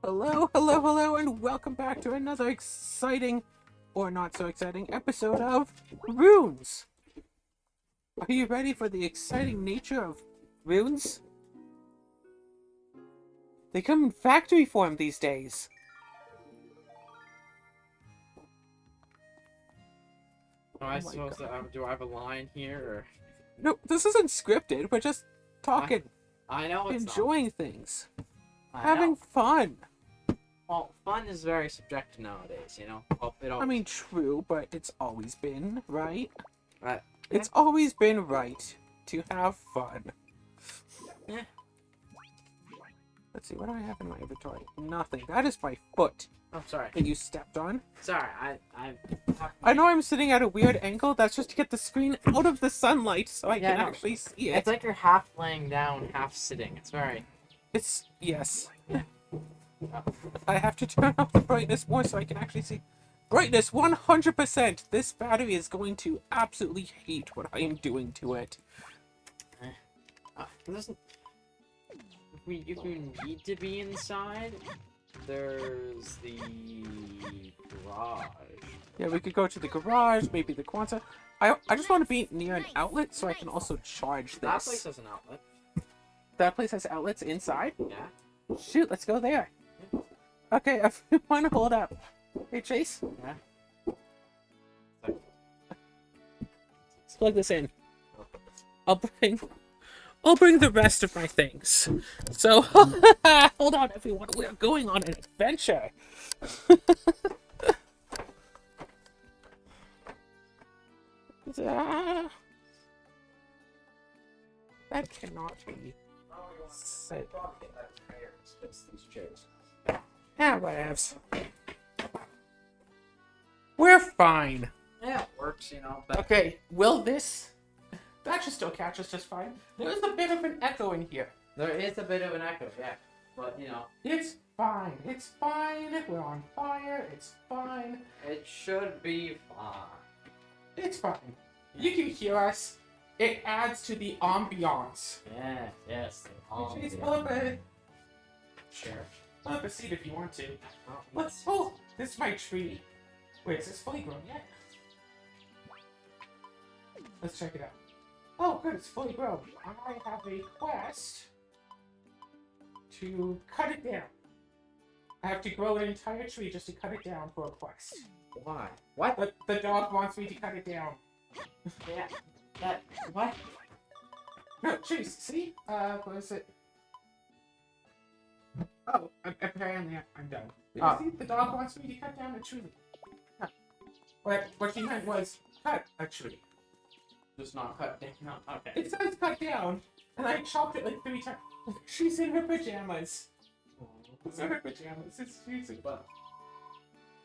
Hello, hello, hello, and welcome back to another exciting, or not so exciting, episode of Runes. Are you ready for the exciting nature of runes? They come in factory form these days. Am I supposed to? Do I have a line here? Or... No, this isn't scripted. We're just talking, I know it's enjoying things, not. having fun. Well, fun is very subjective nowadays, you know? Well, I mean, true, but it's always been, right? Right. It's always been right to have fun. Yeah. Let's see, what do I have in my inventory? Nothing. That is my foot Oh, sorry. that you stepped on. Sorry, I know I'm sitting at a weird angle. That's just to get the screen out of the sunlight so I can actually see it. It's like you're half laying down, half sitting. It's very... It's... yes. Yeah. I have to turn up the brightness more so I can actually see. Brightness 100%! This battery is going to absolutely hate what I am doing to it. Listen, if you need to be inside, there's the garage. Yeah, we could go to the garage, maybe the Quanta. I just want to be near an outlet so I can also charge this. That place has an outlet. That place has outlets inside? Yeah. Shoot, let's go there. Okay, everyone hold up. Hey, Chase. Yeah. Let's plug this in. I'll bring the rest of my things. So, hold on, everyone. We're going on an adventure. That cannot be said. Yeah, whatevs. We're fine. Yeah, it works, you know. Okay, will this... That should still catch us just fine. There's a bit of an echo in here. There is a bit of an echo, yeah. But, you know. It's fine. It's fine. We're on fire. It's fine. It should be fine. It's fine. You can hear us. It adds to the ambiance. Yes. Chase, pull up a... Sure. Pull up a seat if you want to. Let's... Oh, this is my tree. Wait, is this fully grown yet? Let's check it out. Oh, good, it's fully grown. I have a quest to cut it down. I have to grow an entire tree just to cut it down for a quest. Why? What? The dog wants me to cut it down. Yeah. What? No, Chase, see? What is it? Oh, apparently I'm done. Oh. See, the dog wants me to cut down a tree. Huh. What she meant was cut a tree. Just not cut down. No, okay. It says cut down, and I chopped it like 3 times. She's in her pajamas. It's in her pajamas. She's But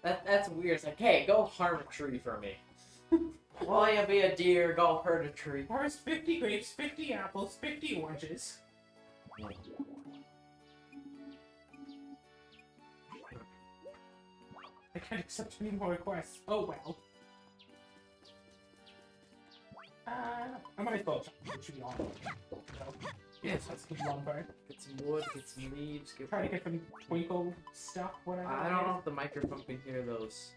that's weird. It's like, hey, go harm a tree for me. Well, you be a deer, go hurt a tree. Harvest 50 grapes, 50 apples, 50 oranges. I can't accept any more requests. Oh well. I might as well chop the tree off. Yes, that's good lumber. Get some wood, get some leaves, Try to get some twinkle stuff, whatever. I don't know if the microphone can hear those.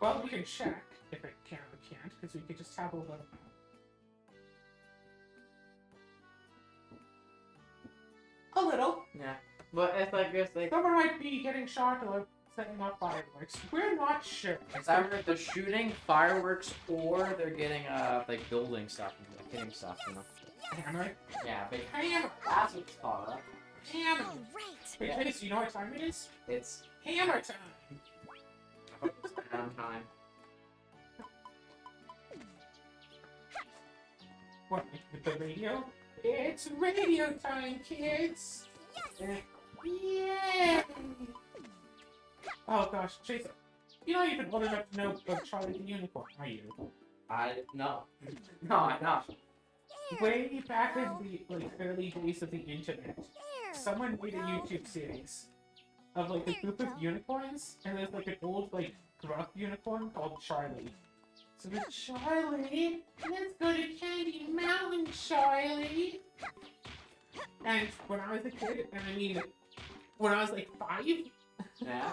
Well, we can check if it can or can't, because we could just have a little. A little. Yeah. But it's like this, like... Someone might be getting shot or setting off fireworks. We're not sure. It's either they're shooting fireworks or they're getting, like, building stuff and like, hitting stuff, you know? Hammer. Yeah, big Hammer. That's what it's called, huh? Hammer. All right. Wait, Yeah. Chase, you know what time it is? It's... Hammer time. I hope it's down time. What, with the radio? It's radio time, kids! Yeah! Oh gosh, Chase, you're not even old enough to know of Charlie the Unicorn, are you? No. No, I'm not. Way back in the early days of the internet, someone made a YouTube series of like a group of unicorns, and there's like an old like gruff unicorn called Charlie. So the Charlie, let's go to Candy Mountain, Charlie. And when I was a kid, and I mean when I was like 5, Yeah.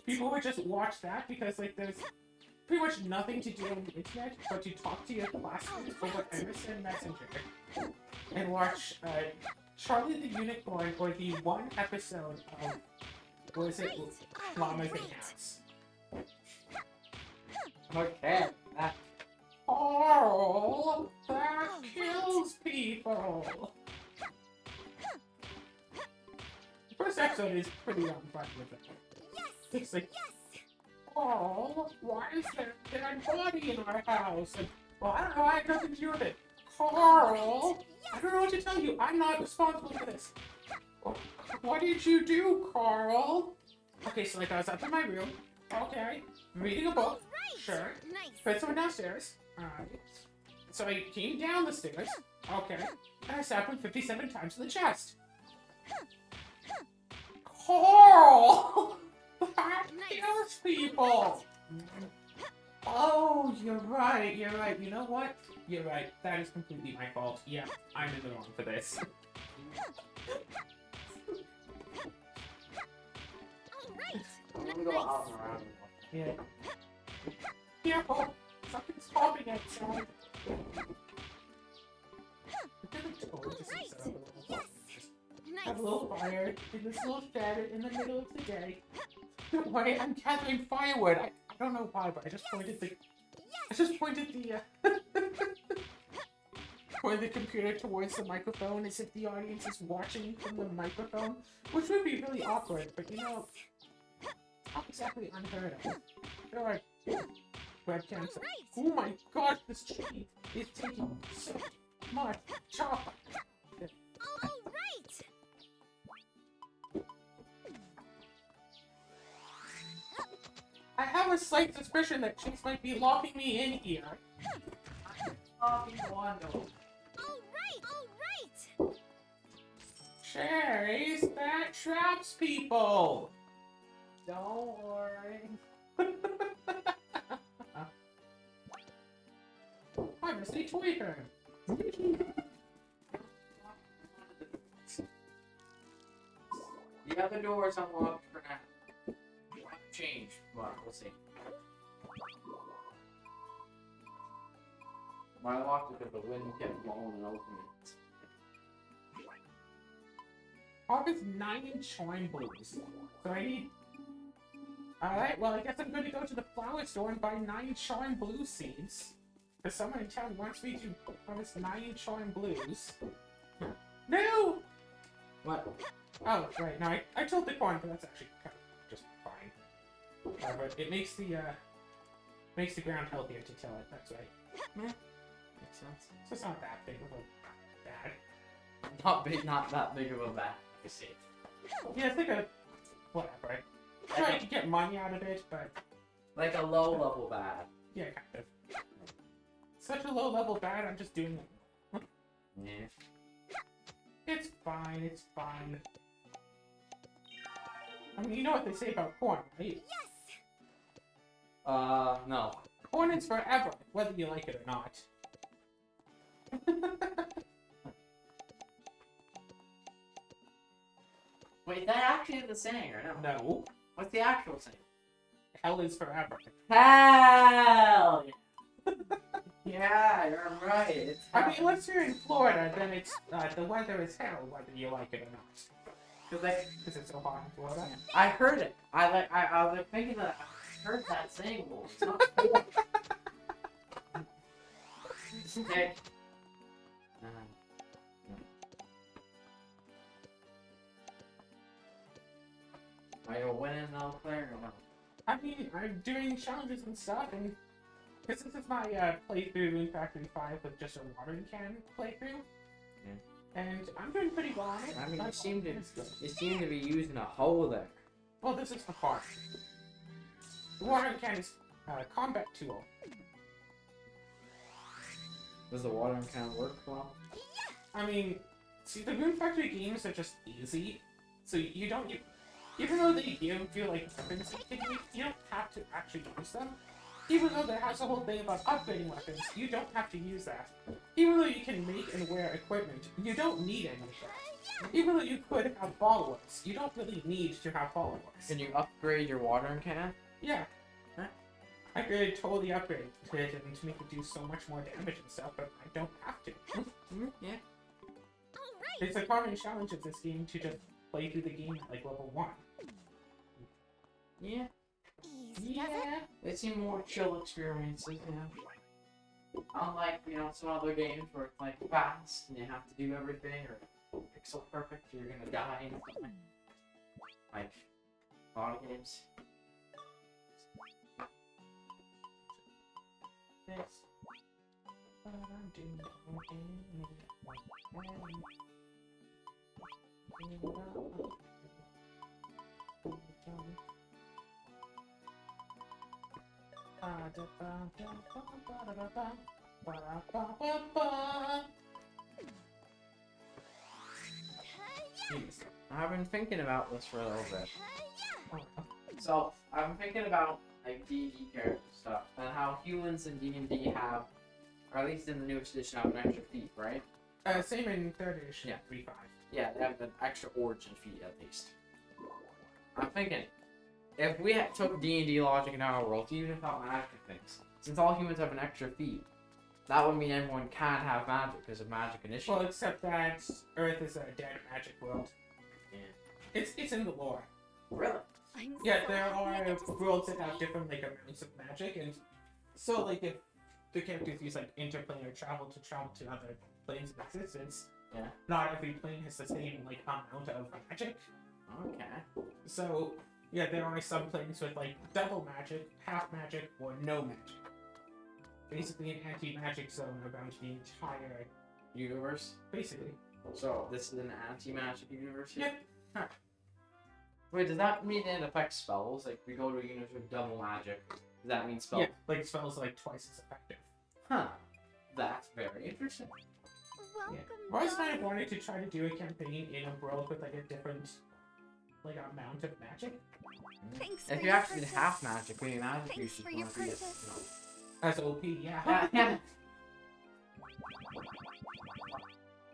people would just watch that because like there's pretty much nothing to do on the internet but to talk to your classmates over MSN Messenger and watch Charlie the Unicorn or the one episode of, what is it, Llamas and Cats. Okay. Oh, that kills people! The first episode is pretty on fun with it. It's like, oh, why is there a dead body in our house? And, well, I don't know, I had nothing to do with it. Carl, I don't know what to tell you. I'm not responsible for this. What did you do, Carl? Okay, so like I was up in my room. Okay, reading a book. Sure. Put someone downstairs. Alright. So I came down the stairs. Okay. And I stabbed him 57 times in the chest. Carl! That kills people! Oh, you're right, you're right. You know what? You're right. That is completely my fault. Yeah, I'm in the wrong for this. I'm gonna go out and around. Yeah. Careful! Something's popping outside. Have a little fire in this little shed in the middle of the day. Don't worry, I'm gathering firewood. I don't know why, but I just pointed the pointed the computer towards the microphone as if the audience is watching from the microphone, which would be really awkward. But you know, not exactly unheard of. There are webcams. Oh my gosh, this tree is taking so much chop. I have a slight suspicion that Chase might be locking me in here. Chase, that traps people! Don't worry. I'm a state toy fan. The other door is unlocked for now. Change. Well, we'll see. I locked it because the wind kept blowing and opening. Harvest 9 shine blues. So I need... Alright, well I guess I'm going to go to the flower store and buy 9 shine blue seeds. Because someone in town wants me to harvest 9 shine blues. No! What? Oh, right, no, I told the corn, but that's actually kind of just fine. But it makes the ground healthier to till it, that's right. Makes sense. So it's not that big of a bad. Not that big of a bad. I see. Yeah, it's like a... whatever. I try to get money out of it, but... Like a low level bad. Yeah, kind of. Such a low level bad, I'm just doing it. Yeah. It's fine, it's fine. I mean, you know what they say about corn, right? No. Corn is forever, whether you like it or not. Wait, is that actually the saying or no? No. What's the actual saying? Hell is forever. Hell! Yeah, you're right. It's I mean, unless you're in Florida, then it's, the weather is hell, whether you like it or not. Because it's so hot in Florida. I heard it. I was like thinking that I heard that saying. Well, it's not okay. Are you winning though, Claire, or no? I mean, I'm doing challenges and stuff, and because this is my playthrough in Factory 5 with just a watering can playthrough, and I'm doing pretty well on it. I mean, you seem to be using a hole there. Well, this is the part. The watering can is a combat tool. Does the watering can work well? I mean, see, the Moon Factory games are just easy, so you don't... even though they give you, like, weapons and things, you don't have to actually use them. Even though there has a whole thing about upgrading weapons, you don't have to use that. Even though you can make and wear equipment, you don't need any of that. Even though you could have followers, you don't really need to have followers. Can you upgrade your watering can? Yeah. Huh? I could totally upgrade it and to make it do so much more damage and stuff, but I don't have to. Yeah. It's a common challenge of this game to just play through the game at like level 1. Yeah. Yeah. They seem more chill experiences, you know. Unlike, you know, some other games where it's like fast and you have to do everything or pixel perfect or you're gonna die and something. Like a lot of games. This. But I'm doing I've been thinking about this for a little bit. So, I've been thinking about like D&D character stuff and how humans in D&D have, or at least in the newest edition, have an extra feat, right? Same in 3rd edition. Yeah. 3.5. Yeah, they have an extra origin feat at least. I'm thinking, if we took D&D logic in our world, even without magic things, since all humans have an extra feat, that would mean everyone can't have magic because of magic initiative. Well, except that Earth is a dead magic world. Yeah. It's in the lore. Really? Yeah, there are worlds that have different like amounts of magic, and so like if the characters use like interplanar travel to other planes of existence, Yeah. not every plane has the same like amount of magic. Okay. So yeah, there are some planes with like double magic, half magic, or no magic. Basically an anti-magic zone around the entire Universe? basically. So, this is an anti-magic universe here? Yep. Huh. Wait, does that mean it affects spells? Like, we go to a universe with double magic. Does that mean spells? Yeah, like spells like twice as effective. Huh. That's very interesting. Yeah. I always kind of wanted to try to do a campaign in a world with like a different like amount of magic. Thanks If for you your actually purchase. have magic, maybe magic Thanks usage for your won't be as, purchase. As OP, yeah. Yeah.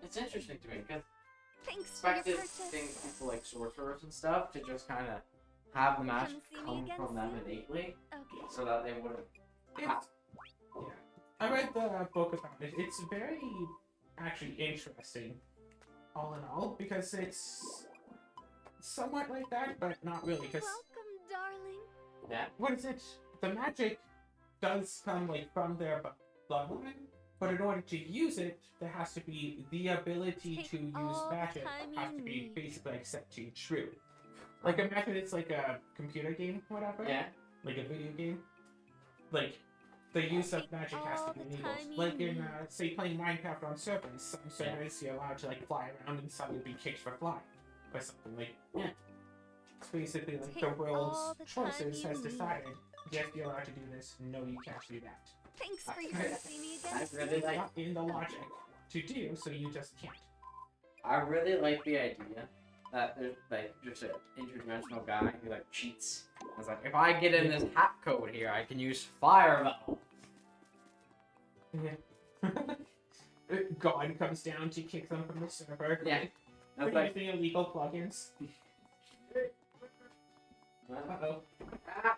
It's interesting to me because Thanks for your expected purchase. things people like sorcerers and stuff to just kind of have the magic see me come again from them soon? innately, Okay. so that they wouldn't have. Yeah. I read the book about it. It's very actually interesting, all in all, because it's somewhat like that, but not really. Because Welcome, darling. Yeah. what is it? The magic does come like from their bloodline, but in order to use it, there has to be the ability Take to use all the magic time has you to be need. basically like set to true. Like imagine it's like a computer game, whatever. Yeah. Like a video game. Like the use of magic has to be all the enabled. time you Like in need. say playing Minecraft on servers, some servers you're allowed to like fly around and some you'll be kicked for flying. Or something like it's basically like the Take world's all the time choices you has need. decided, yes, you're allowed to do this, no you can't do that. Thanks for your I- see me I again. really It's like. not in the logic to do, so you just can't. I really like the idea that there's like just an interdimensional guy who like cheats. It's like if I get in this hack code here, I can use fireball. Yeah. God comes down to kick them from the server. Yeah. That's For like. using illegal plugins. Uh-oh. Ah.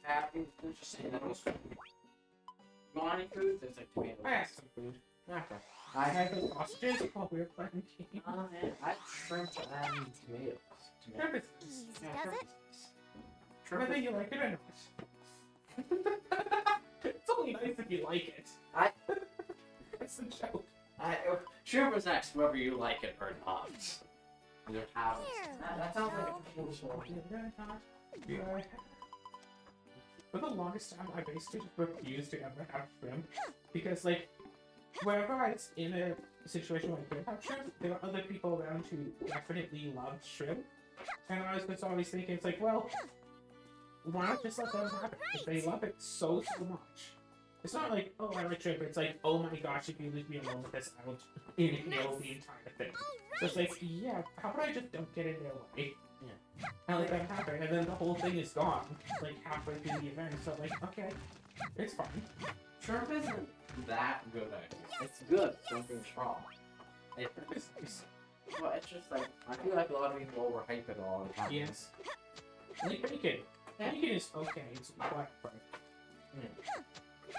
Happy, interesting. That was. You want any food? There's like tomatoes. I asked some food. Okay. I had the sausages while we were playing the game. I have shrimp and tomatoes. Shrimp is nice. Easy Yeah, does shrimp it? is nice. Whether you like it or not. It's only nice if you like it. That's the joke. Shrimp is nice whether you like it or not. You don't have it. Here, That sounds like a Joe. cool story. Yeah. For the longest time, I basically just refused to ever have shrimp. Because, like, wherever I was in a situation where I could have shrimp, there were other people around who definitely loved shrimp. And I was just always thinking, it's like, well, why not just let them have it? If they love it so much, It's not like, oh, I like trip. It's like, oh my gosh, if you leave me alone with this, I will inhale the entire thing. So it's like, yeah, how about I just don't get in their way? Yeah. And like that happened, and then the whole thing is gone, like halfway through the event. So like, okay, it's fine. Shrimp isn't that good, actually. It's good, don't get me wrong. Well, it's just like, I feel like a lot of people overhype it all the time. Yes. Like bacon. Bacon is okay, it's quite fun.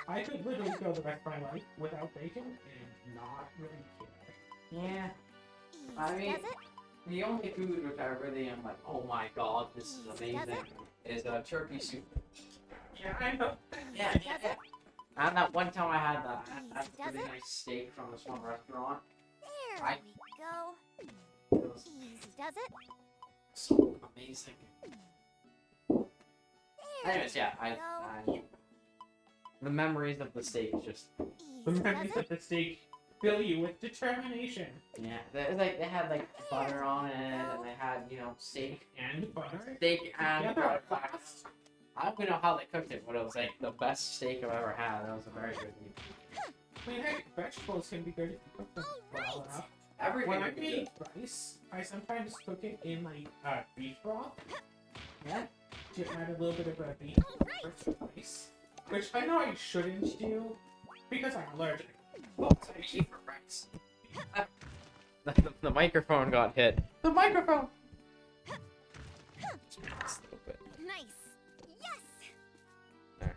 I could literally go the rest of my life without bacon and not really care. Yeah. I mean, the only food which I really am like, oh my god, this is amazing, is turkey soup. Yeah, I know. Yeah. And that one time I had that really nice steak from this one restaurant. There we go. It was Easy does it. so amazing. There Anyways, yeah, we I go. the memories of the steak just, The Easy memories does of the steak fill you with determination. yeah. They had like butter on it, and they had, you know, steak And butter. and Together butter. at last. I don't even know how they cooked it, but it was like the best steak I've ever had. That was a very good meal. I mean, heck, vegetables can be good if you cook them well enough. Everything When I would be make good. rice, I sometimes cook it in like beef broth. Yeah. To add a little bit of beef to rice, which I know I shouldn't do because I'm allergic. What do you eat for rice? The microphone got hit. The microphone. Just a little bit. Nice. Yes.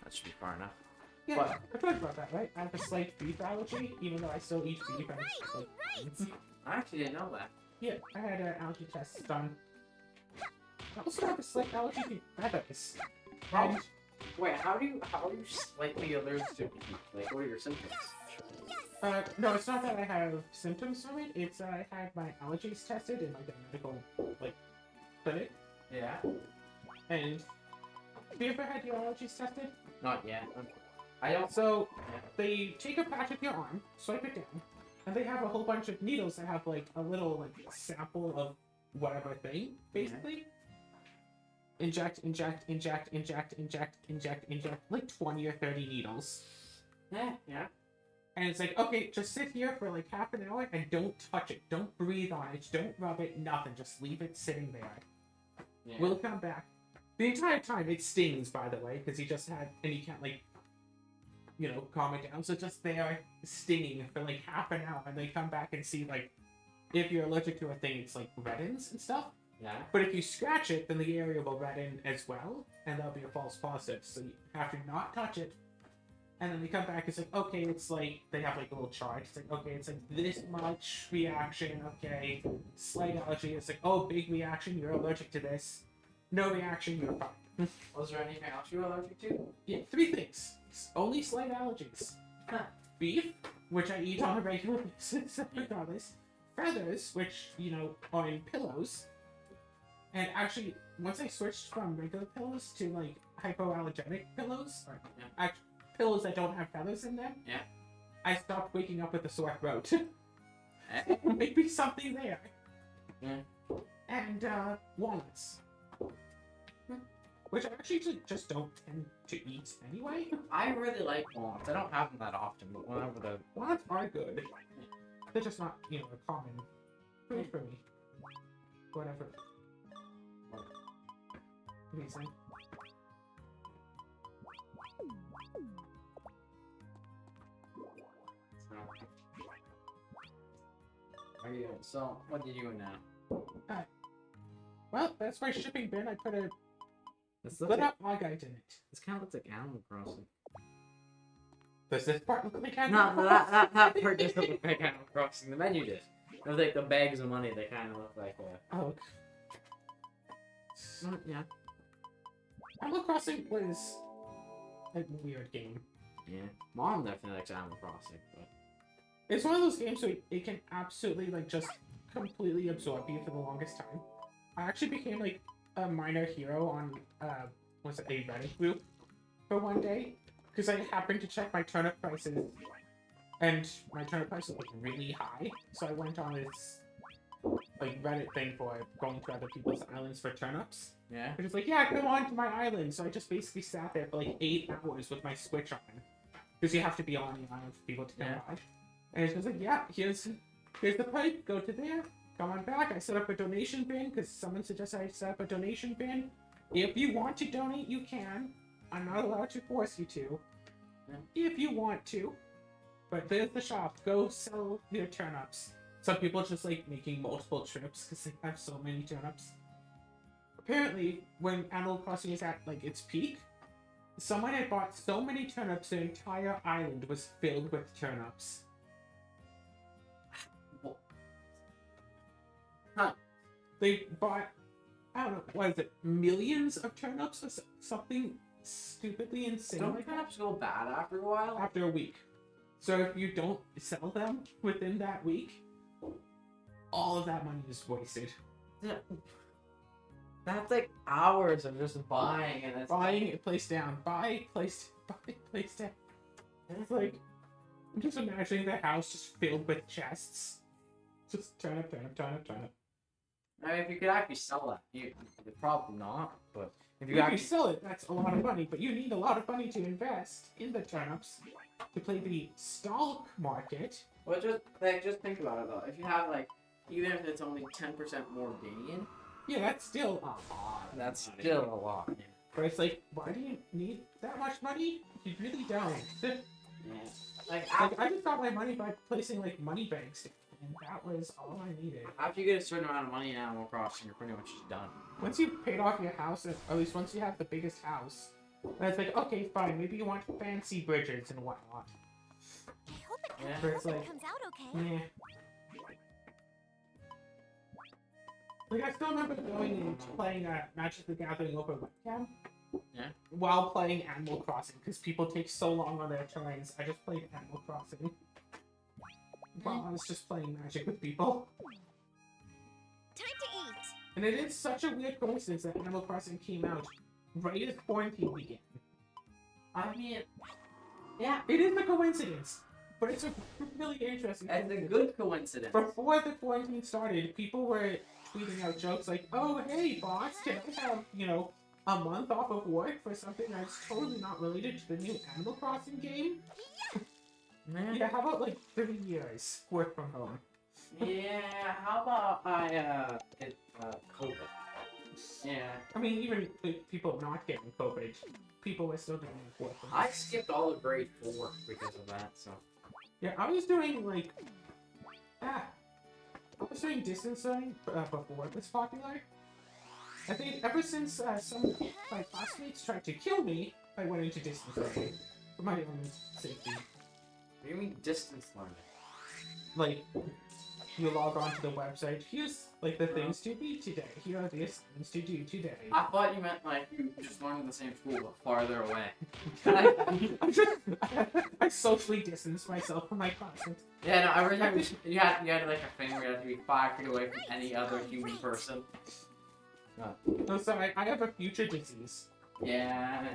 That should be far enough. Yeah, What? I talked about that, right? I have a slight beef allergy, even though I still eat beef. And it's just, like, I actually didn't know that. yeah, I had an allergy test done. I also have a slight allergy to feathers. And Wait, how are you slightly allergic to beef? Like, what are your symptoms? no, it's not that I have symptoms from it. It's I had my allergies tested in like a medical like clinic. Yeah. And have you ever had your allergies tested? Not yet. I don't. So they take a patch of your arm, swipe it down, and they have a whole bunch of needles that have like a little like sample of whatever thing, basically. Inject, like 20 or 30 needles. Yeah. And it's like, okay, just sit here for like half an hour and don't touch it. Don't breathe on it. Don't rub it. Nothing. Just leave it sitting there. Yeah. We'll come back. The entire time it stings, by the way, because he just had, and he can't like, you know, calm it down. So just there stinging for like half an hour, and they come back and see like, if you're allergic to a thing, it's like reddens and stuff. Yeah. But if you scratch it, then the area will redden as well, and that'll be a false positive. So you have to not touch it. And then they come back, it's like, okay, it's like, they have like a little chart. It's like, okay, it's like this much reaction, okay. Slight allergy, it's like, oh, big reaction, you're allergic to this. No reaction, you're fine. Was there anything else you were allergic to? Yeah, 3 things. Only slight allergies. Huh. Beef, which I eat on a regular basis, regardless. Feathers, which, you know, are in pillows. And actually, once I switched from regular pillows to, like, hypoallergenic pillows, or pillows that don't have feathers in them, Yeah. I stopped waking up with a sore throat. Maybe something there. Yeah. And, walnuts. Which I actually just don't tend to eat anyway. I really like walnuts. I don't have them that often, but whenever the Walnuts are good. They're just not, you know, a common food for me. Whatever. Amazing. So, what are you doing now? Well, that's my shipping bin. I put a This lit up Augite in it. This kind of looks like Animal Crossing. Does this part look like No, that part doesn't look like Animal Crossing. The menu did. It was like the bags of money. They kind of look like. Oh. Yeah. Animal Crossing was a weird game. Yeah. Mom definitely likes Animal Crossing, but. It's one of those games where it can absolutely, like, just completely absorb you for the longest time. I actually became, like, a minor hero on, what's it, a Reddit group for one day. Because I happened to check my turnip prices, and my turnip price was, like, really high. So I went on this like Reddit thing for going to other people's islands for turnips. Yeah. It was like, yeah, come on to my island. So I just basically sat there for like 8 hours with my Switch on. Because you have to be on the island for people to come by. And it's just like, yeah, here's the pipe, go to there, come on back. I set up a donation bin because someone suggested I set up a donation bin. If you want to donate, you can. I'm not allowed to force you to. If you want to. But there's the shop. Go sell your turnips. Some people just like making multiple trips because they have so many turnips. Apparently, when Animal Crossing is at like its peak, someone had bought so many turnips the entire island was filled with turnips. Huh. They bought, I don't know, what is it, millions of turnips or something stupidly insane Don't like that turnips go bad after a while? after a week. So if you don't sell them within that week, all of that money is wasted. Yeah. That's like hours of just buying and it's Buying it, place down. Buy, place down. And it's like, I'm just imagining the house just filled with chests. Just turnip. I mean, if you could actually sell that, you probably not, but if you If you actually sell it, that's a lot of money, but you need a lot of money to invest in the turnips to play the stock market. well, just think about it though. If you have like, even if it's only 10% more gain, Yeah, that's still a lot. that's still a lot. But it's like, why do you need that much money? You really don't. Yeah. Like I just got my money by placing like money banks, and that was all I needed. after you get a certain amount of money in Animal Crossing, you're pretty much just done. Once you've paid off your house, or at least once you have the biggest house, then it's like, okay, fine, maybe you want fancy bridges and whatnot. I hope it, Yeah. But it's like, comes out okay. yeah. Like, I still remember going and playing Magic the Gathering over webcam. Yeah. While playing Animal Crossing, because people take so long on their turns. I just played Animal Crossing. While I was just playing Magic with people. Time to eat. And it is such a weird coincidence that Animal Crossing came out right as quarantine began. I mean, yeah, It is a coincidence, but it's a really interesting it's a coincidence. good coincidence. Before the quarantine started, people were tweeting out jokes like, oh, hey, boss, can I have, a month off of work for something that's totally not related to the new Animal Crossing game? Yeah, how about, 3 years work from home? Yeah, how about COVID? Yeah. I mean, even people not getting COVID, people were still doing work from home. I skipped all of grade 4 because of that, so. Yeah, I was doing, I was doing distance learning before it was popular. I think ever since some of my classmates tried to kill me, I went into distance learning for my own safety. What do you mean distance learning? You log on to the website, here's, the things to be today. Here are the assignments to do today. I thought you meant, you just learned in the same school, but farther away. I socially distanced myself from my classmates. Yeah, no, every time you had a thing where you had to be 5 feet away from any other human person. No, so I have a future disease. Yeah.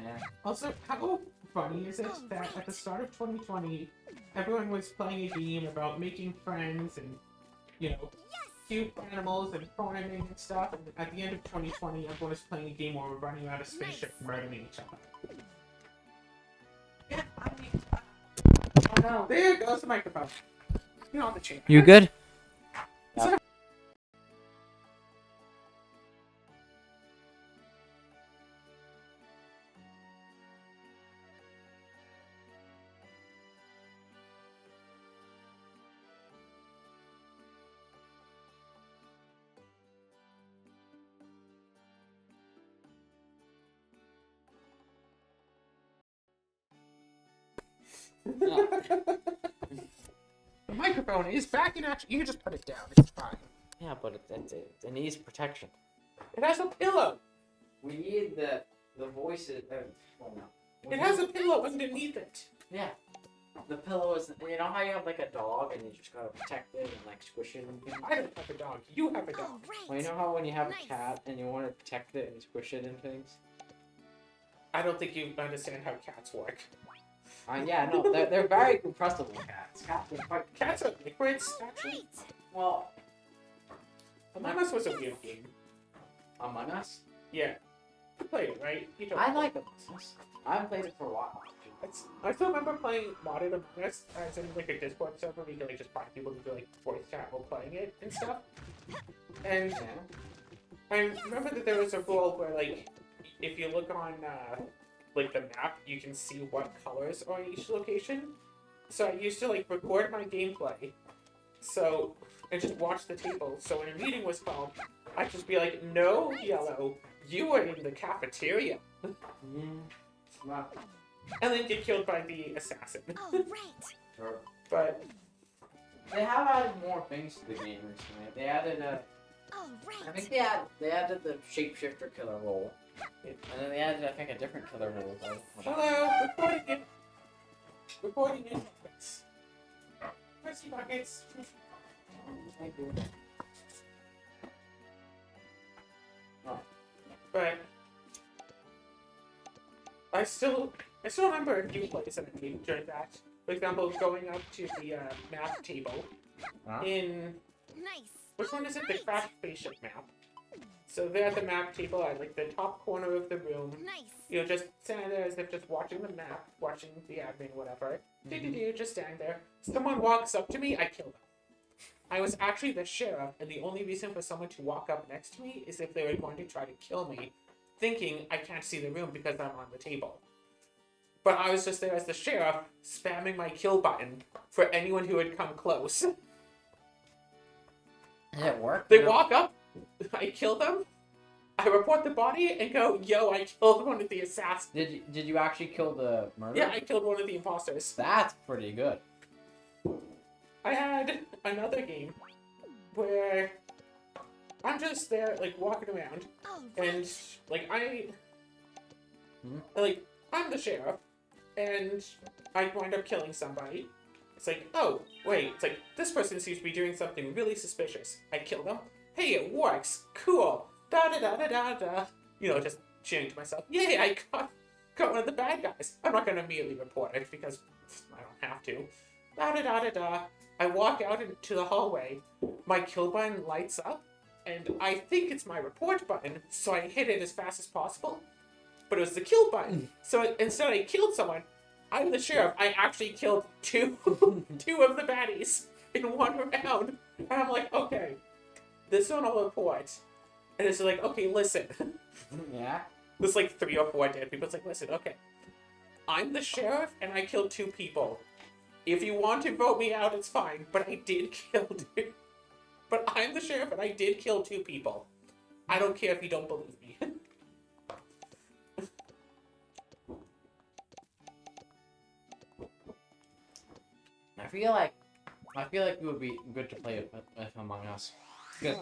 Also, how funny is it that at the start of 2020, everyone was playing a game about making friends and, cute animals and farming and stuff, and at the end of 2020, everyone was playing a game where we're running around a spaceship and murdering each other. Yeah, I mean, oh no. There goes the microphone. You're on the chair. You good? The microphone is back in action. You can just put it down. It's fine. Yeah, but it needs protection. It has a pillow. We need the voices. Well, no. It has a pillow underneath it. Yeah. The pillow is. You know how you have a dog and you just gotta protect it and squish it and things? I don't have a dog. You have a dog. All right. Well, you know how when you have Nice. a cat and you want to protect it and squish it and things? I don't think you understand how cats work. Yeah, no, they're very compressible cats. Cats are quite. Cats are liquids, actually. Great. Well, Among Us was a weird game. Among Us? Yeah. You played it, right? You don't I like Among Us. I haven't played it for a while. I still remember playing modded Among Us as in like a Discord server where you could like just find people to do like voice chat while playing it and stuff. And Yeah. I remember that there was a rule where like if you look on like the map, you can see what colors are in each location. So I used to like record my gameplay, and just watch the table. So when a meeting was called, I'd just be like, "No, yellow, you are in the cafeteria," Well, and then get killed by the assassin. All right. sure. But They have added more things to the game recently. They added All I think right. they added the shapeshifter killer role. And then they added, I think, a different killer role. hello, recording in buckets. Mercy buckets. But I still remember a few plays that I made during that. For example, going up to the map table Huh? in Nice. which one is it? The Right. craft spaceship map. So they're at the map table at like the top corner of the room. Nice. You know, just standing there as if just watching the map, watching the admin, whatever. Just standing there. Someone walks up to me, I kill them. I was actually the sheriff, and the only reason for someone to walk up next to me is if they were going to try to kill me, thinking I can't see the room because I'm on the table. But I was just there as the sheriff, spamming my kill button for anyone who had come close. Did it work? They walk up, I kill them, I report the body, and go, "Yo, I killed one of the assassins." Did you actually kill the murderer? Yeah, I killed one of the imposters. That's pretty good. I had another game where I'm just there, like, walking around, All and, right. like, Hmm? I'm the sheriff, and I wind up killing somebody. It's like, oh, wait, it's like, this person seems to be doing something really suspicious. I kill them. Hey, it works. Cool. Da-da-da-da-da-da. You know, just cheering to myself. Yay, I got one of the bad guys. I'm not going to immediately report it because I don't have to. Da-da-da-da-da. I walk out into the hallway. My kill button lights up, and I think it's my report button, so I hit it as fast as possible. But it was the kill button. So instead I killed someone, I'm the sheriff. I actually killed two of the baddies in one round. And I'm like, okay, this one I'll report. And it's like, okay, listen. Yeah. There's like 3 or 4 dead people. It's like, listen, okay. I'm the sheriff and I killed 2 people. If you want to vote me out, it's fine. But I did kill 2. But I'm the sheriff and I did kill 2 people. I don't care if you don't believe me. I feel like it would be good to play with Among Us. Because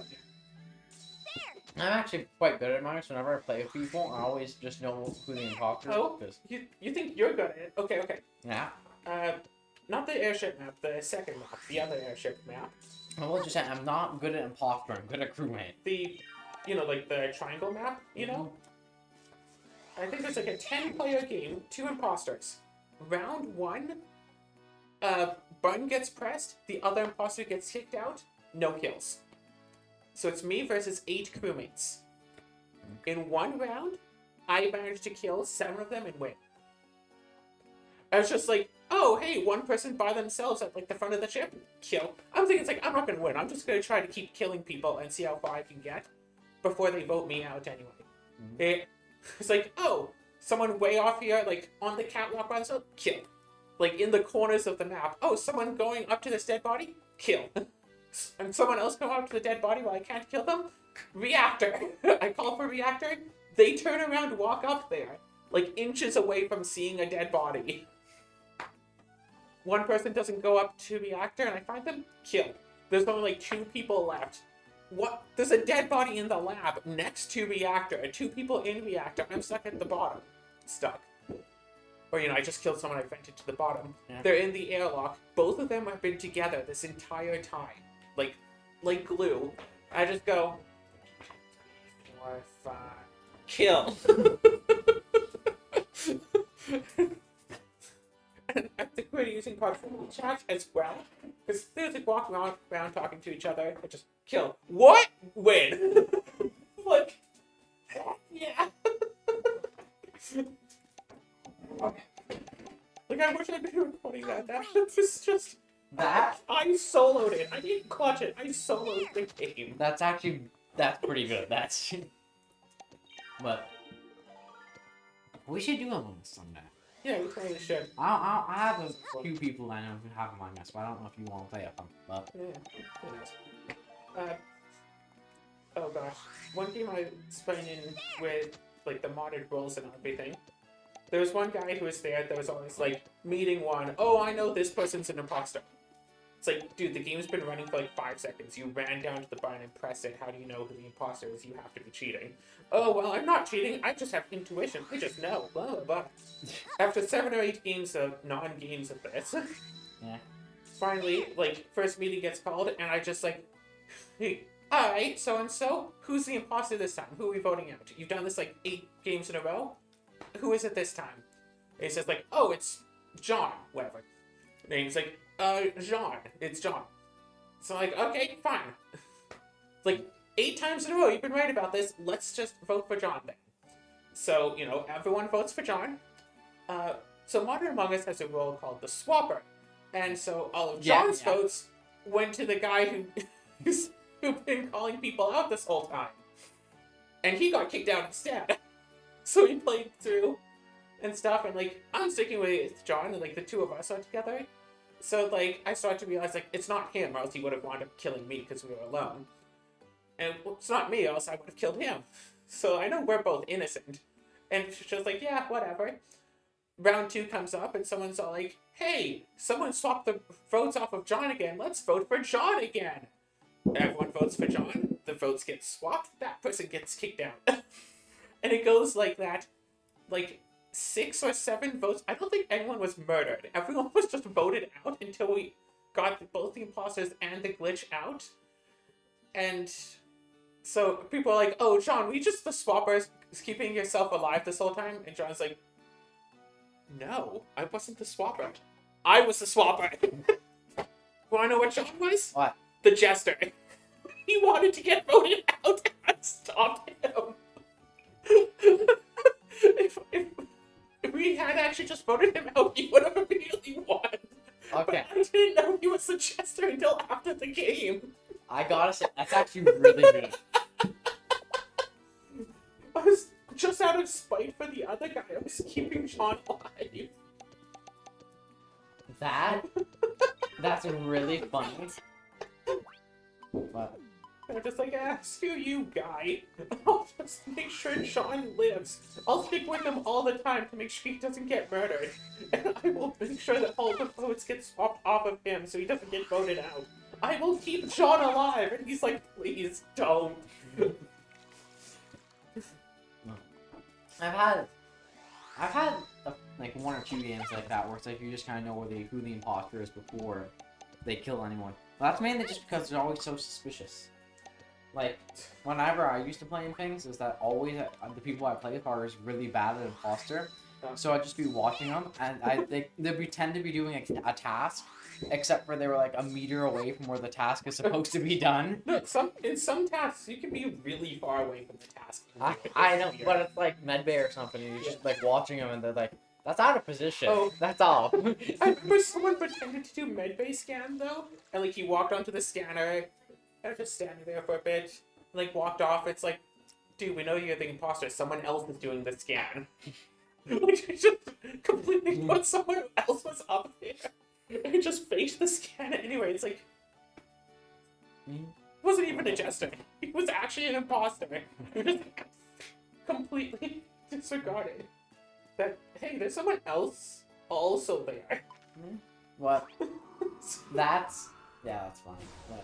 I'm actually quite good at Among Us. Whenever I play with people, I always just know who the imposter is. Oh, Because, you think you're good at it? Okay, okay. yeah. Not the airship map, the second map, the other airship map. I will just say, I'm not good at imposter. I'm good at crewmate. The, like the triangle map, you know? I think there's like a 10-player game, 2 imposters. Round 1, button gets pressed, the other imposter gets kicked out, no kills. So it's me versus 8 crewmates. In 1 round, I managed to kill 7 of them and win. I was just like, oh, hey, 1 person by themselves at like the front of the ship, kill. I'm thinking it's like, I'm not gonna win. I'm just gonna try to keep killing people and see how far I can get before they vote me out anyway. It's like, oh, someone way off here, like on the catwalk by themselves, kill. Like in the corners of the map, oh, someone going up to this dead body, kill. And someone else going up to the dead body while I can't kill them, reactor. I call for reactor. They turn around, walk up there, like inches away from seeing a dead body. 1 person doesn't go up to reactor, and I find them, kill. There's only like 2 people left. What? There's a dead body in the lab next to reactor. 2 people in reactor. I'm stuck at the bottom. Stuck. Or, I just killed someone I vented to the bottom. Yeah. They're in the airlock. Both of them have been together this entire time. Like glue. I just go, 4, 5, kill. And I think we're using proximity chat as well. Because they're like walking around talking to each other. I just Kill. What? Win. Like, yeah. Okay. Like, I wish I'd been recording that. That was just... That? I soloed it. I didn't clutch it. I soloed the game. That's pretty good. That's... But... We should do Among Us someday. Yeah, we totally should. I have a few people I know who have Among Us, but I don't know if you want to play it. But... Yeah, who knows? Oh gosh. One game I was playing with, like, the modded rules and everything. There was one guy who was there that was always, like, meeting one. Oh, I know this person's an imposter. It's like, dude, the game's been running for like 5 seconds. You ran down to the button and pressed it. How do you know who the imposter is? You have to be cheating. Oh, well, I'm not cheating. I just have intuition. I just know. Blah, blah, blah. After 7 or 8 games of non-games of this, Yeah. finally, like, first meeting gets called, and I just, like, hey, alright, so-and-so, who's the imposter this time? Who are we voting out? You've done this, like, 8 games in a row? Who is it this time? And he says, like, oh, it's John, whatever. And he's like, Jean. It's John. So I'm like, okay, fine. It's like, 8 times in a row you've been right about this. Let's just vote for John then. So, you know, everyone votes for John. So Modern Among Us has a role called the Swapper. And so all of John's votes went to the guy who's been calling people out this whole time. And he got kicked out instead. So he played through and stuff, and, like, I'm sticking with John, and, like, the two of us are together. So, like, I started to realize, like, it's not him, or else he would have wound up killing me because we were alone. And well, it's not me, or else I would have killed him. So I know we're both innocent. And she's just like, yeah, whatever. Round 2 comes up, and someone's all like, hey, someone swapped the votes off of John again. Let's vote for John again. Everyone votes for John. The votes get swapped. That person gets kicked out. And it goes like that, like, 6 or 7 votes. I don't think anyone was murdered. Everyone was just voted out until we got both the imposters and the glitch out. And so people are like, oh, John, were you just the swappers keeping yourself alive this whole time? And John's like, no, I wasn't the swapper. I was the swapper. Wanna know what John was? What? The jester. He wanted to get voted out, and I stopped him. If we had actually just voted him out, he would have immediately won. Okay. But I didn't know he was the jester until after the game. I gotta say, that's actually really good. I was just out of spite for the other guy. I was keeping John alive. That's really funny. But I'm just like, screw you, guy. I'll just make sure John lives. I'll stick with him all the time to make sure he doesn't get murdered. And I will make sure that all the votes get swapped off of him so he doesn't get voted out. I will keep John alive. And he's like, please don't. I've had like 1 or 2 games like that where it's like you just kind of know who the imposter is before they kill anyone. Well, that's mainly just because they're always so suspicious. Like, whenever I used to play in things, is that always the people I play with are really bad at imposter. So I'd just be watching them, and they pretend to be doing a task, except for they were like a meter away from where the task is supposed to be done. No, in some tasks, you can be really far away from the task. I know, but it's like medbay or something, and you're just like watching them, and they're like, that's out of position. Oh. That's all. I remember someone pretended to do medbay scan, though, and, like, he walked onto the scanner, and was just standing there for a bit, like, walked off. It's like, dude, we know you're the imposter. Someone else is doing the scan. Like, just completely thought someone else was up there. And just faked the scan anyway. It's like, he wasn't even a jester. He was actually an imposter. He just completely disregarded that, hey, there's someone else also there. What? That's funny. But...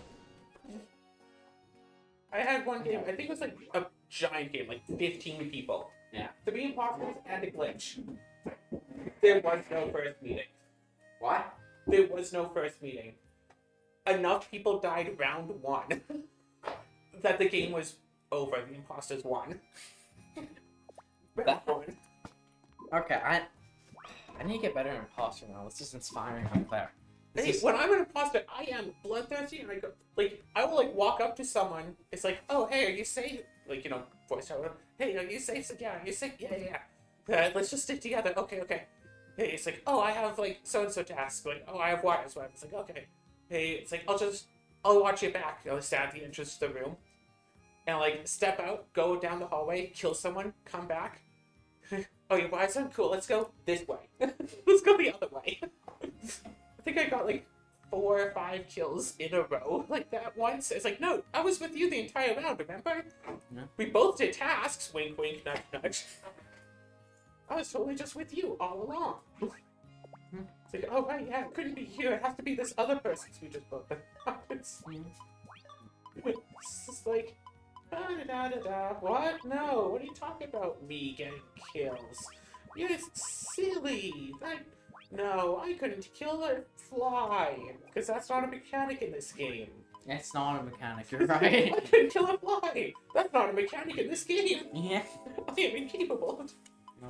I had one game, I think it was like a giant game, like 15 people. Yeah. 3 imposters and a glitch. There was no first meeting. What? There was no first meeting. Enough people died round 1 that the game was over. The imposters won. Round 1. Okay, I need to get better at imposter now. This is inspiring right there. Hey, when I'm an imposter, I am bloodthirsty, and I go like I will like walk up to someone. It's like, oh hey, are you safe? Like voice out. Hey, are you safe? So, yeah, are you safe? Yeah. Let's just stick together. Okay. Hey, it's like, oh, I have like so and so tasks. Like, oh, I have water. So it's like, okay. Hey, it's like I'll watch your back. I'll stand at the entrance to the room, and like step out, go down the hallway, kill someone, come back. Oh, your wire's on? Cool. Let's go this way. Let's go the other way. I think I got like 4 or 5 kills in a row like that once. It's like, no, I was with you the entire round, remember? Yeah. We both did tasks. Wink, wink, nudge, nudge. I was totally just with you all along. It's like, oh, right, yeah, it couldn't be you. It has to be this other person. So we just both it's just like, da-da-da-da-da. What? No, what are you talking about? Me getting kills. You're silly. No, I couldn't kill a fly. Because that's not a mechanic in this game. It's not a mechanic, you're right. I couldn't kill a fly. That's not a mechanic in this game. Yeah. I am incapable.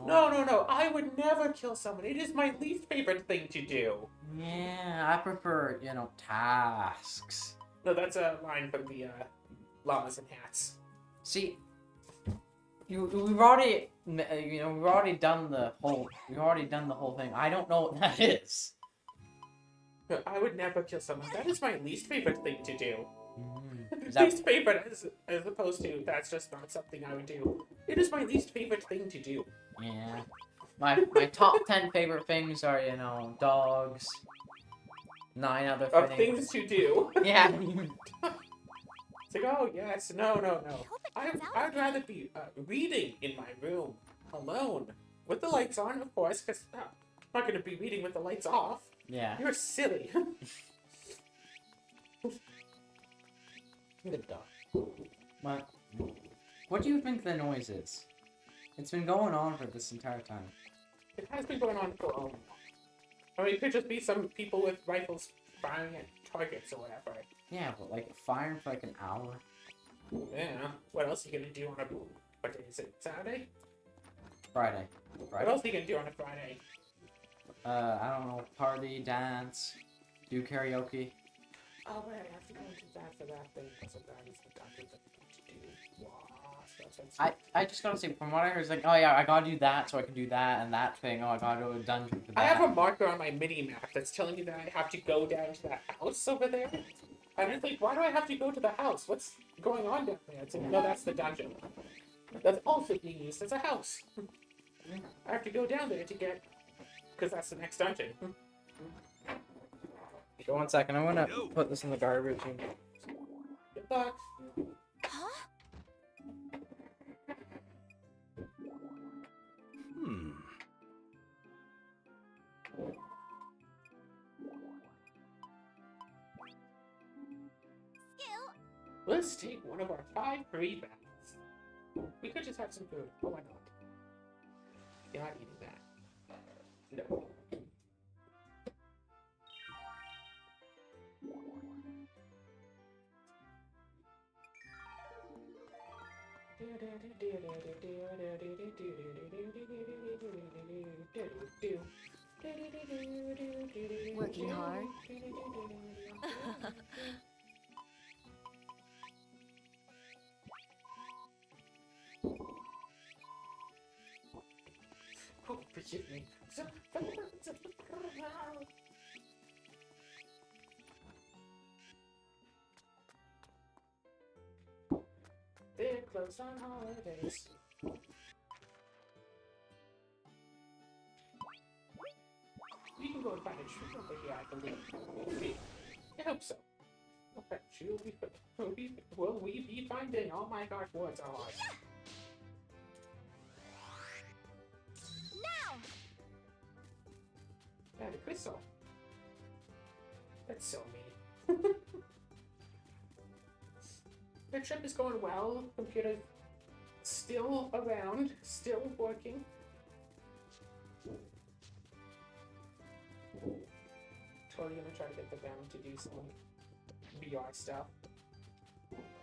No. I would never kill someone. It is my least favorite thing to do. Yeah, I prefer, tasks. No, that's a line from the llamas and hats. See, we've already done the whole thing. I don't know what that is. No, I would never kill someone. That is my least favorite thing to do. Is that- Least favorite as opposed to that's just not something I would do. It is my least favorite thing to do. Yeah. My top 10 favorite things are, dogs. 9 other Of things. things to do. Yeah. It's like, oh yes, no. I'd rather be reading in my room alone with the lights on, of course, because I'm not going to be reading with the lights off. Yeah. You're silly. Good dog. What do you think the noise is? It's been going on for this entire time. It has been going on for a while. I mean, it could just be some people with rifles firing at targets or whatever. Yeah, but firing for an hour. Yeah. What else are you gonna do on a what day is it? Saturday? Friday. What else are you gonna do on a Friday? I don't know. Party, dance, do karaoke. Oh right, I have to go into that for that thing. So that is the doctor that to do. Wow. I just gotta say, from what I heard, it's like, oh yeah, I gotta do that so I can do that and that thing. Oh, I gotta do a dungeon for that. I have a marker on my mini map that's telling me that I have to go down to that house over there. And it's like, why do I have to go to the house? What's going on down there? It's like, no, that's the dungeon. That's also being used as a house. I have to go down there to get, because that's the next dungeon. Go 1 second, I'm gonna put this in the garbage. Good luck. Huh? Skill. Let's take one of our 5 free baths. We could just have some food, but why not? You're not eating that. No. Working hard. Oh, forgive me. They're closed on holidays. You can go and find a tree over here, I believe. I hope so. Okay, will we be finding? Oh my gosh, what's our life? Now. Yeah, the crystal. That's so mean. The trip is going well. Computer's still around, still working. Totally gonna try to get the band to do some VR stuff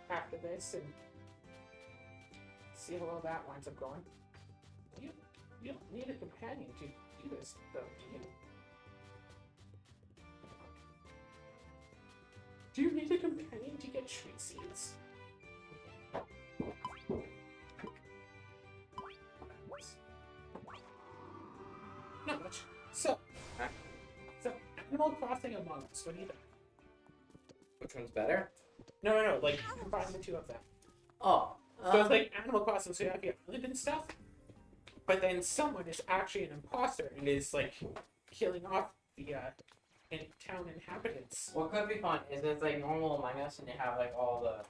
after this and see how well that winds up going. You don't need a companion to do this, though, do you? Do you need a companion to get tree seeds? Not much. So, Huh? so Animal Crossing Among Us. What do you think? Which one's better? No. Like combine the two of them. Oh. So it's like Animal Crossing, so you have your island and stuff, but then someone is actually an imposter and is like killing off the town inhabitants. What could be fun is it's like normal Among Us and you have like all the,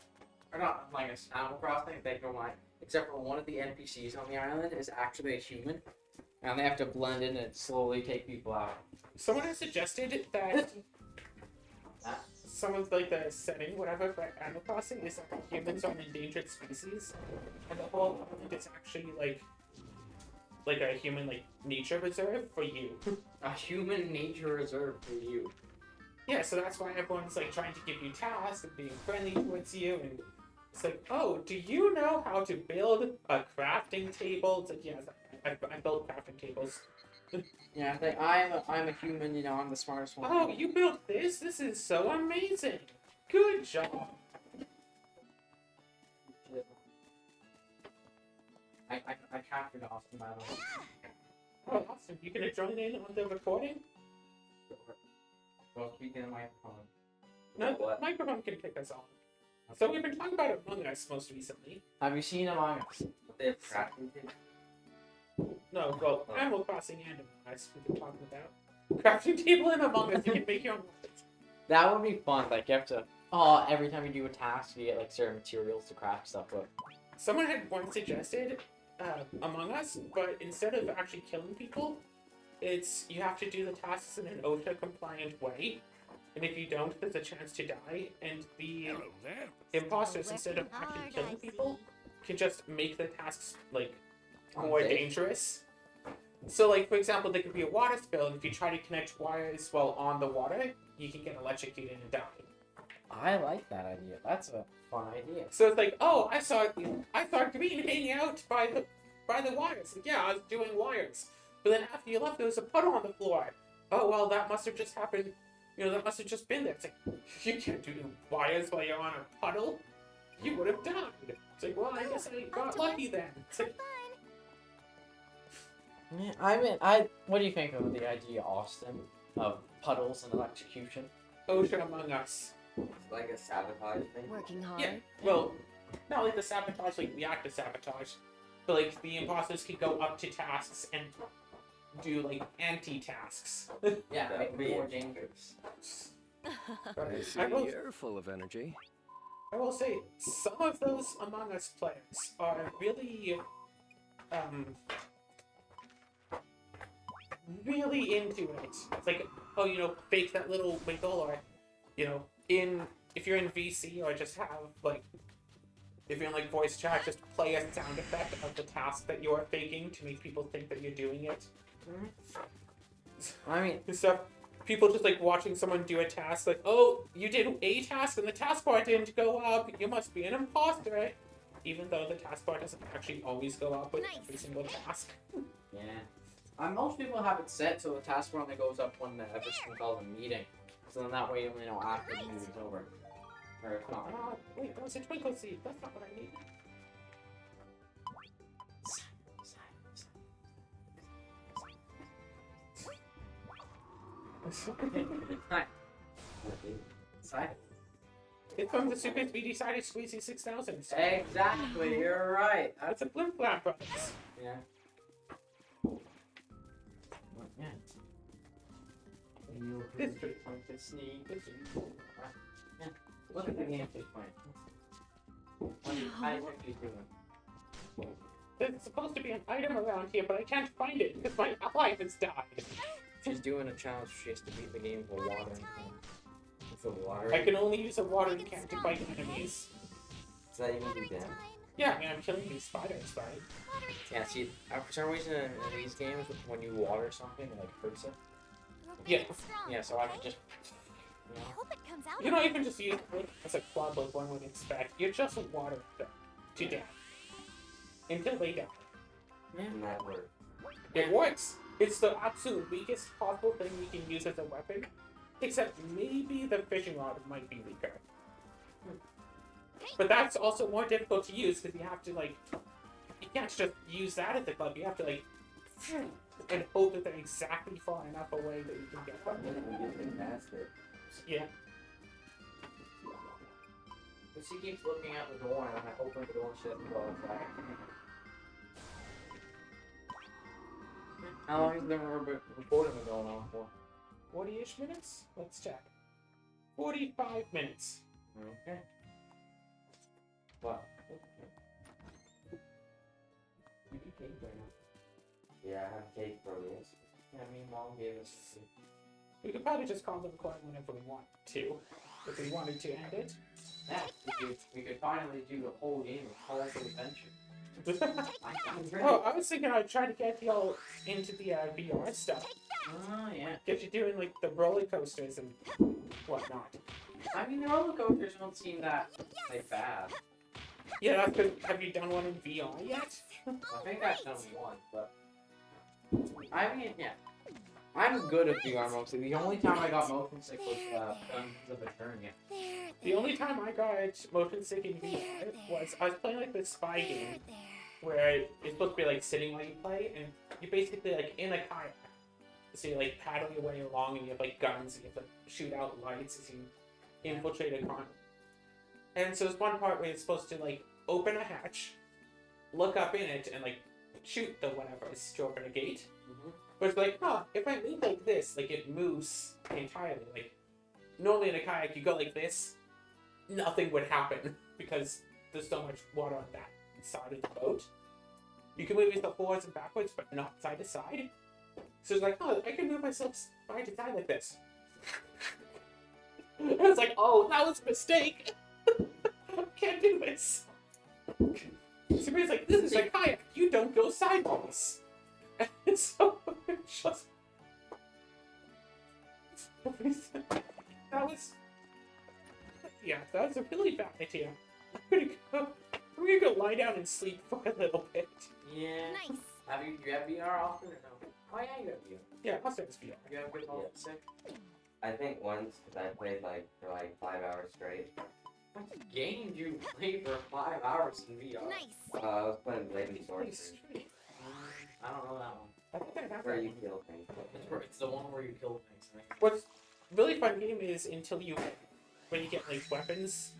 or not Among Us, Animal Crossing, they don't mind, except for one of the NPCs on the island is actually a human, and they have to blend in and slowly take people out. Someone has suggested that Huh? some of like the setting, whatever, for Animal Crossing is that humans are an endangered species, and the whole island is actually like a human like nature reserve for you. A human nature reserve for you. Yeah, so that's why everyone's like trying to give you tasks and being friendly towards you, and it's like, oh, do you know how to build a crafting table? It's like, yes, I built crafting tables. Yeah, it's like I'm a human, you know, I'm the smartest one. Oh, you built this? This is so amazing. Good job. I captured Austin, by the way. Oh, awesome. You gonna join in on the recording? Well, speaking of my phone. No, the microphone can pick us on. So we've been talking about Among Us most recently. Have you seen Among Us? They have crafting tables. No, well, Animal Crossing and Among Us we've been talking about. Crafting table and Among Us, you can make your own weapons. That would be fun. Like you have to. Every time you do a task, you get like certain materials to craft stuff with. Someone had once suggested Among Us, but instead of actually killing people, it's you have to do the tasks in an OSHA compliant way, and if you don't, there's a chance to die. And the imposters, instead of actually killing people, can just make the tasks like more dangerous. So, like for example, there could be a water spill, and if you try to connect wires while on the water, you can get electrocuted and die. I like that idea. That's a fun idea. So it's like, oh, I saw Green hanging out by the wires. Like, yeah, I was doing wires. But then after you left, there was a puddle on the floor. Oh well, that must have just happened. You know, that must have just been there. It's like, you can't do wires while you're on a puddle. You would have died. It's like, well, I guess I got lucky then. It's like, Yeah, what do you think of the idea, Austin, of puddles and electrocution? OSHA Among Us. Like a sabotage thing. Working hard. Yeah, well, not like the sabotage, like reactive sabotage, but like the imposters could go up to tasks and do like anti-tasks. Yeah, That make would be more dangerous. I see I will, you're full of energy. I will say, some of those Among Us players are really, really into it. It's like, oh, you know, fake that little wiggle, or, you know, if you're in VC, or just have, like, if you're in, like, voice chat, just play a sound effect of the task that you're faking to make people think that you're doing it. I mean, And stuff. People just, like, watching someone do a task, like, oh, you did a task and the taskbar didn't go up, you must be an imposter. Even though the taskbar doesn't actually always go up with every single task. yeah. Most people have it set so the taskbar only goes up when everyone calls a meeting. So then that way you only know after the meeting's over. Or if not. Wait, that was a twinkle seed. That's not what I need. Hi. Side. It's from the Super Speedy Sided Squeezy 6000. So Exactly, you're right. that's a Blimp Lab Brothers. Yeah. Yeah. This tree. Sneak. Yeah. Look at the game she's playing. What do you think she's doing? There's supposed to be an item around here, but I can't find it because my ally has died. She's doing a challenge. She has to beat the game with a watering can. With a water. I can only use a watering can to fight enemies. Does that even do damage? Yeah, I mean, I'm killing these spiders, right? Yeah, see, for some reason in these games, when you water something, it like hurts it. Yeah. Yeah, so I can just, you I know. hope it comes out. You don't even just use it as a club like one would expect. You just water them to death. Until they die. And that worked. It works! It's the absolute weakest possible thing you can use as a weapon, Except maybe the fishing rod might be weaker. But that's also more difficult to use because you have to like, you can't just use that at the club. You have to like, and hope that they're exactly far enough away that you can get them. Yeah. Because he keeps looking out the door, and I open the door and she doesn't go inside. How long has the recording been going on for? 40-ish minutes? Let's check. 45 minutes. Okay. What? You can cake right now. Yeah, I have cake for this. Yeah, me and Mom gave us. We could probably just call the recording whenever we want to. If we wanted to end it. Yeah, we could finally do the whole game of Call of Adventure. Oh, I was thinking I'd try to get y'all into the VR stuff. Oh, yeah. Get you doing like the roller coasters and whatnot. I mean, the roller coasters don't seem that, like, bad. Yeah, that's good. Have you done one in VR yet? I think I've done one, but... I mean, yeah. I'm good at VR mostly. The only time I got motion sick was Guns of Eternia. The only time I got motion sick in VR was I was playing like this spy game where it's supposed to be like sitting while you play, and you're basically like in a kayak. So you like paddle your way along, and you have like guns, and you have to shoot out lights as you infiltrate a con. And so there's one part where you're supposed to like open a hatch, look up in it, and like shoot the whatever is to open a gate. But it's like, oh, if I move like this, like it moves entirely. Like normally in a kayak, you go like this, nothing would happen because there's so much water on that side of the boat. You can move yourself forwards and backwards, but not side to side. So it's like, oh, I can move myself side to side like this. And it's like, oh, that was a mistake. Can't do this. Somebody's like, this is a kayak. You don't go sideways. And so it's just that was that was a really bad idea. I'm gonna go lie down and sleep for a little bit. Yeah. Nice. Have you have VR often or no? Oh yeah, you have VR. Yeah, I'll say it's VR. You have good motion sick? I think once, because I played like for like 5 hours straight. What game do you play for 5 hours in VR? Nice. I was playing Blade and Sorcery, I don't know that one. I think I have where that you one. kill things. It's the one where you kill things. I think. What's really fun game is until you when you get like weapons,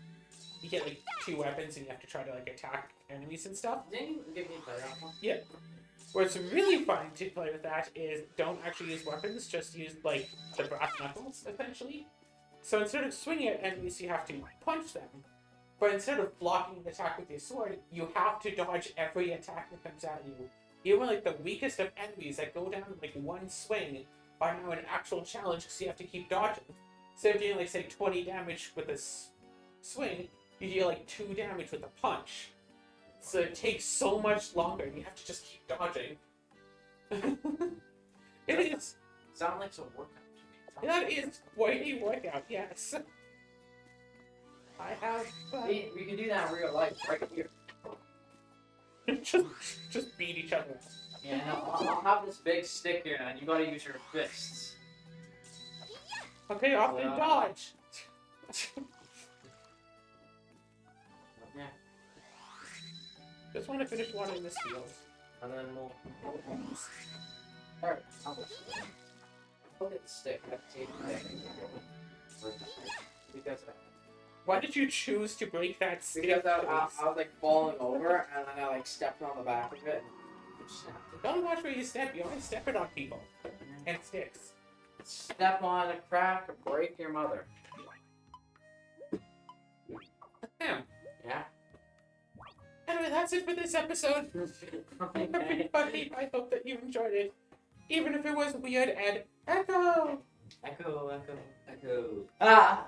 you get like 2 weapons and you have to try to like attack enemies and stuff. Didn't you give me a play that one? Yeah. What's really fun to play with that is don't actually use weapons, just use like the brass knuckles essentially. So instead of swinging at enemies, you have to punch them. But instead of blocking an attack with your sword, you have to dodge every attack that comes at you. Even like the weakest of enemies that go down in like one swing are now an actual challenge because you have to keep dodging. Instead of doing like say 20 damage with a swing, you deal like 2 damage with a punch. So it takes so much longer and you have to just keep dodging. It is. Sound like some workout to me. That is quite a workout, yes. I have We can do that in real life right here. just beat each other. Yeah, I'll have this big stick here, and you gotta use your fists. Okay, off and Yeah. dodge. Yeah, Just want to finish one in this field. and then we'll. Alright, I'll look at the stick. Let's see. Because Why did you choose to break that stick? I was like falling over, and then I like stepped on the back of it. And snapped it. Don't watch where you step. You always step it on people and sticks. Step on a crack or break your mother. Damn. Yeah. Anyway, that's it for this episode. Okay. Everybody, I hope that you enjoyed it, even if it was weird and echo. Echo, echo. Echo. Ah!